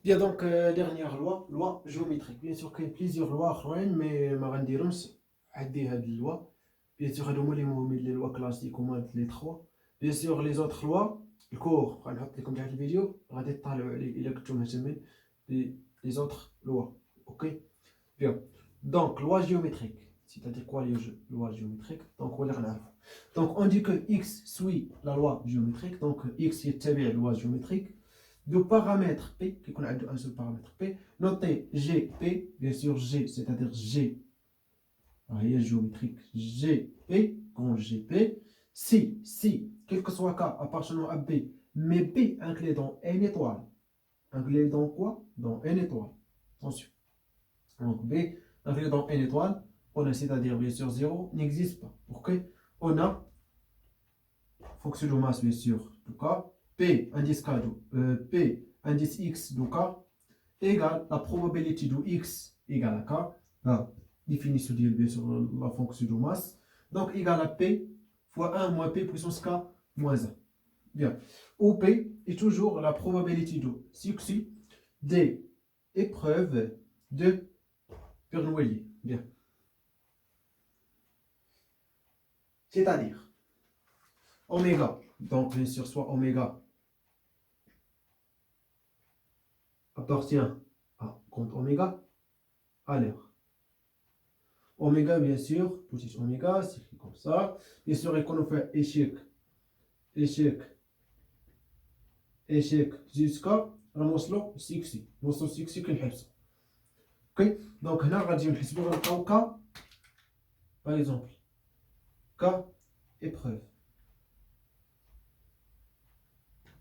Bien, donc, dernière loi, loi géométrique. Bien sûr, qu'il y a plusieurs lois, mais ma rendirons, عندي هاد اللoi. Bien sûr, هادو هما اللي مهمين les lois classiques, هما les trois. Bien sûr, les autres lois, الكور غنحط لكم تحت الفيديو غادي تطالعوا عليه إلا كنتم مهتمين les autres lois. Ok? Bien. Donc, loi géométrique. C'est-à-dire quoi les lois géométriques? Donc, on va les Donc, on dit que x suit la loi géométrique. Donc, x est la loi géométrique. De paramètre P, qui connaît un seul paramètre P, notez GP, bien sûr G, c'est-à-dire G, réel géométrique, GP, grand GP, si, quel que soit K appartenant à B, mais B inclus dans N étoile, inclus dans quoi? Dans N étoile, attention. Donc B inclus dans N étoile, on a c'est-à-dire bien sûr 0, n'existe pas. Ok? On a fonction de masse, bien sûr, en tout cas, P indice K, P indice X de K égale la probabilité de X égale à K, la définition de bien sûr la fonction de masse, donc égale à P fois 1 moins P puissance K moins 1. Bien. Où P est toujours la probabilité de succès des épreuves de Bernoulli. Bien. C'est-à-dire, oméga, donc bien sûr, soit oméga appartient à compte oméga à l'heure. Oméga, bien sûr, petit oméga, c'est écrit comme ça. Bien sûr, et qu'on fait échec, échec, échec, jusqu'à نوصلوا 6 نوصلوا 6 كنحبسوا. اوكي دونك هنا غادي نحسبوا غنلقاو كا باغ اكزومبل كا ايبروف،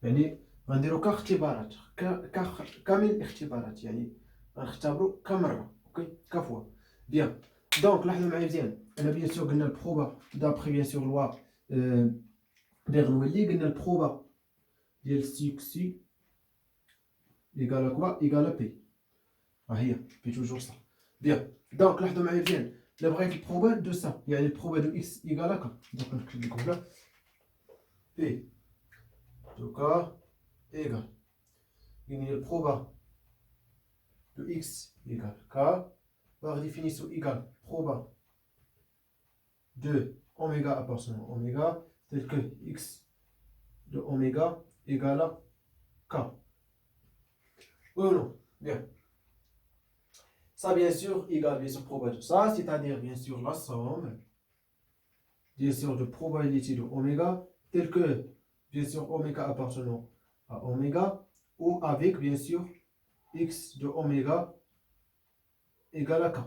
يعني غنديروا كا اختبارات كامل الاختبارات، يعني غنختبروا كمره. اوكي كفوا. بيان دونك لاحظوا معايا مزيان، انا بيان سور قلنا البروبا دابخي بيان سور لوا بيرنولي، قلنا البروبا ديال سيكسي ايكال كوا ايكال بي، ها هي بي توجور صح. بيان دونك لاحظوا معايا مزيان، الا بغيت البروبا دو سا يعني البروبا دو اكس ايكال كا، دونك نكتب لكم هنا بي دو كا ايكال، يعني البروبا دو اكس ايكال كا par définition égale proba de oméga appartenant à oméga tel que x de oméga égale à k. Oui ou non? Bien. Ça, bien sûr, égale bien sûr proba de ça, c'est-à-dire bien sûr la somme, bien sûr, de probabilité de oméga tel que bien sûr oméga appartenant à oméga ou avec bien sûr x de oméga égale à k.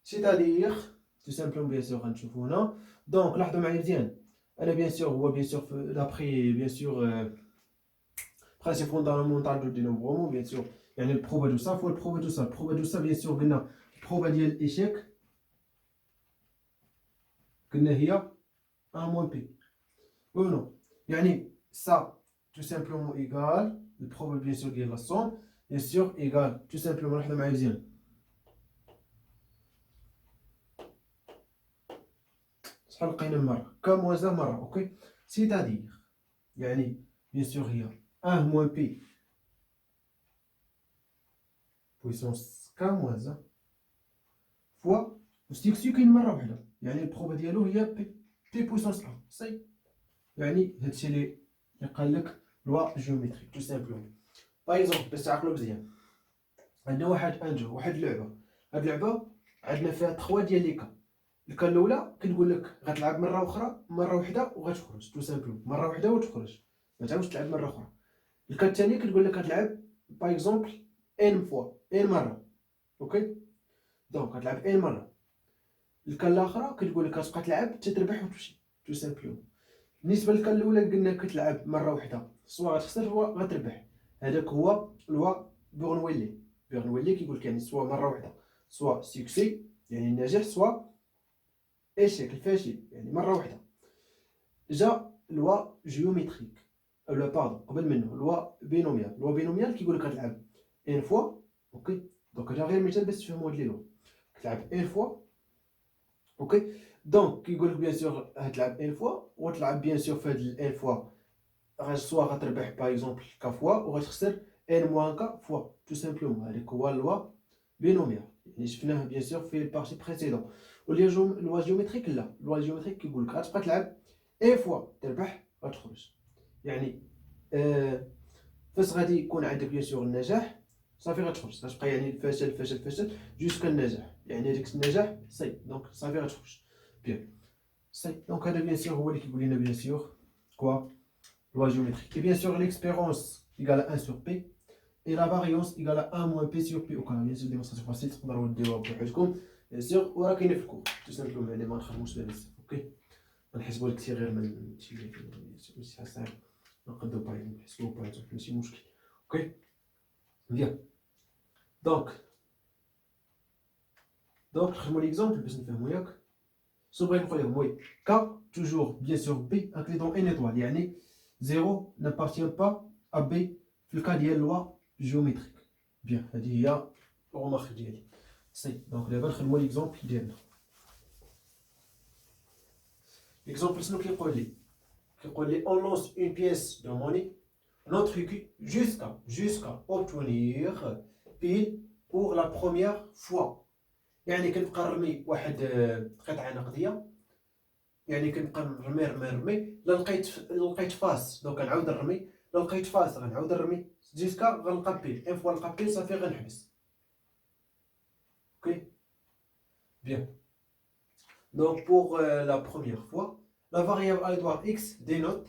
C'est-à-dire, tout simplement, bien sûr, غنشوفوا هنا. Donc, لاحظوا معايا مزيان. أنا bien sûr, هو bien sûr, d'après bien sûr, principe fondamental du dénombrement, bien sûr, يعني البروبا دو سا فوا البروبا دو سا. البروبا دو سا bien sûr قلنا البروبا ديال الإيشيك قلنا هي 1 moins P. Oui ou non? يعني ça, tout simplement, égal البروبا bien sûr ديال la somme, bien sûr, égal tout simplement, لاحظوا معايا مزيان. شحال لقينا مرة ك موازا مرة. اوكي سيتادير يعني بيان سور هي 1 موان بي بويسونس ك موازا فوا وستيكسيو كاين مرة وحدة، يعني البروبا ديالو هي بي بويسونس 1 سي. يعني هادشي اللي قال لك لوا جيومتريك تو سامبلومون. باغ اكزومبل باش تعقلوا مزيان، عندنا واحد انجو، واحد اللعبة. هاد اللعبة عندنا فيها 3 ديال لي كا. الكا الاولى كنقول لك غتلعب مره اخرى مره وحده وغتخرج تو سامبلو، مره وحده وتخرج ما تعاودش تلعب مره اخرى. الكا الثانيه كتقول لك غتلعب باغ اكزومبل ان فوا ان مره. اوكي دونك غتلعب ان مره. الكا الاخرى كتقول لك غتبقى تلعب تتربح وتمشي تو سامبلو. بالنسبه للكا الاولى قلنا كتلعب مره وحده سوا غتخسر سوا غتربح، هذاك هو لوا بيرنويلي. بيرنويلي كيقول لك يعني سوا مره وحده سوا سيكسي يعني النجاح سوا échec الفاشل يعني مرة واحدة. جا لوا جيومتريك ولا باردون قبل منه لوا بينوميال. لوا بينوميال كيقول لك غتلعب ان فوا. اوكي دونك هذا غير مثال باش تفهموا هاد لي لوا. كتلعب ان فوا اوكي دونك كيقول لك بيان سور غتلعب ان فوا وتلعب بيان سور في هاد الان فوا سوا غتربح باغ اكزومبل كا فوا وغتخسر n moins k fois tout simplement هذيك هو اللوا بينوميال يعني شفناه بيان سور في البارتي بريسيدون. واللوا جيومتريك لا، اللوا جيومتريك كيقول لك غتبقى تلعب اي فوا تربح غتخرج. يعني فاش غادي يكون عندك بيان سور النجاح صافي غتخرج، غتبقى يعني الفشل فشل فشل جوسكا النجاح، يعني هذاك النجاح سي دونك صافي غتخرج بيان سي. دونك هذا بيان سور هو اللي كيقول لنا بيان سور كوا loi géométrique. Et bien sûr l'expérience égale à 1 sur p et la variance égale à 1 moins p sur p au carré. Bien sûr démonstration facile تقدروا ديروها بوحدكم bien sûr وراه كاينه في الكور tout simplement يعني ما نخدموش بها بزاف. اوكي نحسبوا لك غير من ماشي صعيب نقدروا باغ نحسبوا باغ ماشي مشكل. اوكي bien donc نخدموا ليكزامبل باش نفهموا ياك شنو بغيت نقول لكم. وي k toujours bien sûr b incluant n étoile يعني 0 n'appartient pas à b في الكا ديال loi géométrique. بيان هذه هي الغمارك ديالي سي. دونك دابا نخدموا ليكزامبل ديالنا. ليكزامبل شنو كيقول لي؟ كيقول لي on lance une pièce de monnaie notre jusqu'à obtenir pile pour la première fois. يعني كنبقى نرمي واحد قطعه نقديه، يعني كنبقى نرمي لقيت فاس، دونك غنعاود نرمي لقيت فاس غنعاود نرمي جيسكا غنلقى بيل. ان فوا نلقى بيل صافي غنحبس. اوكي bien donc pour la première fois la variable aléatoire x dénote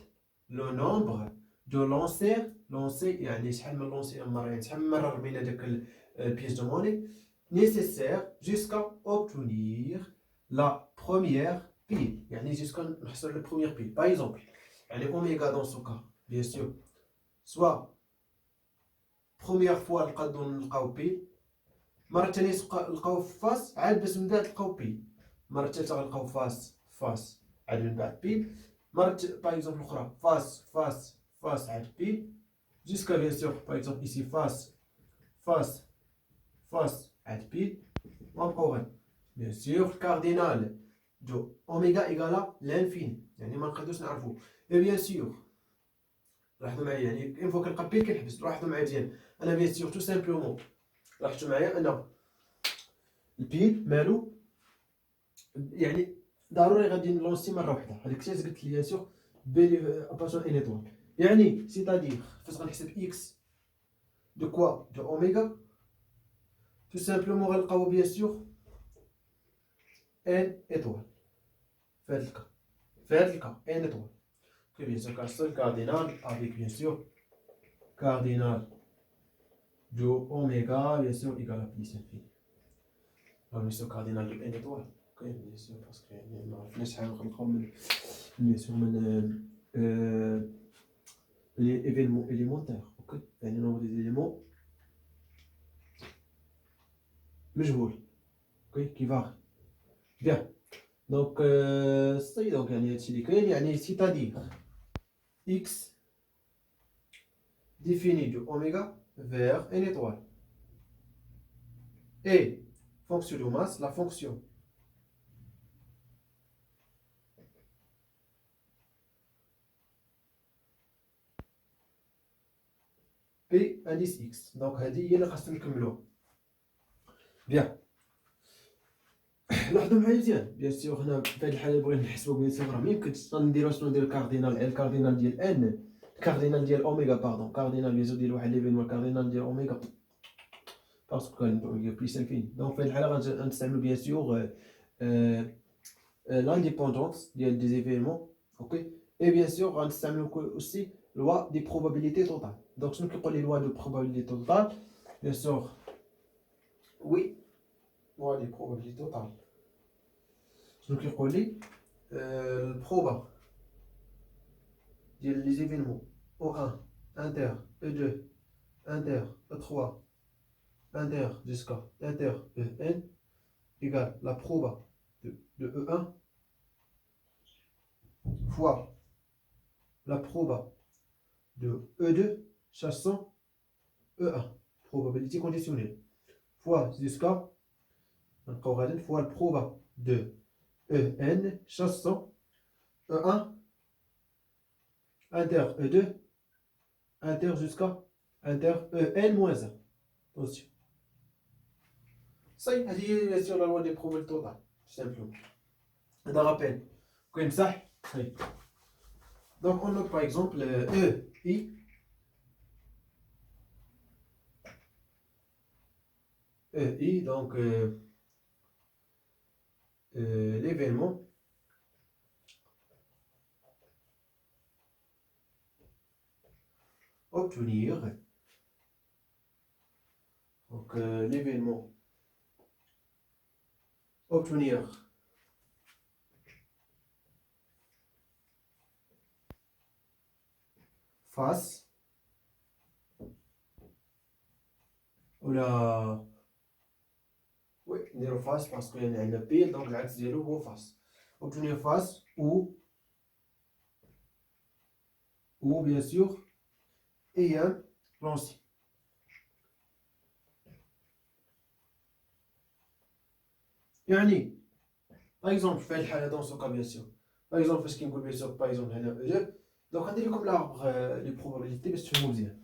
le nombre de lancers يعني شحال من لونسي مره، يعني شحال من مره رمينا داك البيس دو موني nécessaire jusqu'à obtenir la première pile. يعني jusqu'à نحصل la première pile. Par exemple يعني oméga dans ce cas bien sûr soit première fois نلقاو بيل، مرة ثانية نلقاو فاس عاد باش من بعد نلقاو بيل، مرة ثالثة غنلقاو فاس عاد من بعد بيل، مرة باغ اكزومبل اخرى فاس عاد بيل jusqu'à bien sûr par exemple ici face عاد بيل ونبقاو غير bien sûr cardinal de oméga égale à l'infini يعني ما نقدروش نعرفو. et bien sûr لاحظوا معايا يعني اون فوا كنلقى بيل كنحبس. لاحظوا معايا مزيان انا bien sûr tout simplement لاحظتوا معايا ان البيل مالو يعني ضروري غادي نلونسي مره واحده. هذيك الشيء قلت لي bien sûr بيلي اباسون ان ايطوال يعني سيتادير فاش غنحسب اكس دو كوا دو اوميغا tout simplement غنلقاو bien sûr ان ايطوال في هذا الكا ان ايطوال. que bien sûr cancel cardinal avec bien sûr cardinal de oméga bien sûr égal à plus infini. bien sûr cardinal de n étoile. ok bien sûr parce que ما عرفناش شحال نخلقو من bien sûr من les événements élémentaires. ok يعني nombre des éléments مجهول ok qui varie. bien donc صافي donc يعني هادشي اللي كاين يعني c'est-à-dire x défini de oméga vers n étoile et fonction de masse la fonction P indice X. Donc هذه هي اللي خاصنا نكملوها. بيان لاحظوا معايا مزيان بيان سور هنا في هذه الحاله بغينا نحسبوا بيان سور راه ميمكنش نديرو شنو ندير الكاردينال على الكاردينال ديال ان الكاردينال ديال اوميغا باردون كاردينال بيان سور ديال واحد ليفينمون الكاردينال ديال اوميغا باسكو كان بليس انفيني. دونك في هذه الحاله غنستعملوا بيان سور l'indépendance des événements. ok et bien sûr غنستعملوا aussi loi des probabilités totales. donc شنو كيقول لي loi de probabilité totale bien sûr oui loi des probabilités totales. شنو كيقول لي البروبا ديال les événements O1 inter E2 inter E3 inter jusqu'à inter En égale la proba de E1 fois la proba de E2 chassant E1 probabilité conditionnelle fois jusqu'à fois la proba de En chassant E1 inter E2 inter jusqu'à inter en moins 1. Attention. Ça, c'est sur la loi des probabilités totales, simplement. هذا rappel. كاين صح؟ طيب. Donc on note par exemple EI, donc l'événement obtenir, donc l'événement obtenir face ou la oui نديرو face parce que يعني عندنا pile donc العكس ديالو هو face obtenir face ou bien sûr ayant lancé. يعني par exemple في هذه الحالة dans ce cas bien sûr par exemple فاش كنقول bien sûr par exemple هنا donc غندير لكم l'arbre les probabilités باش تفهموا مزيان.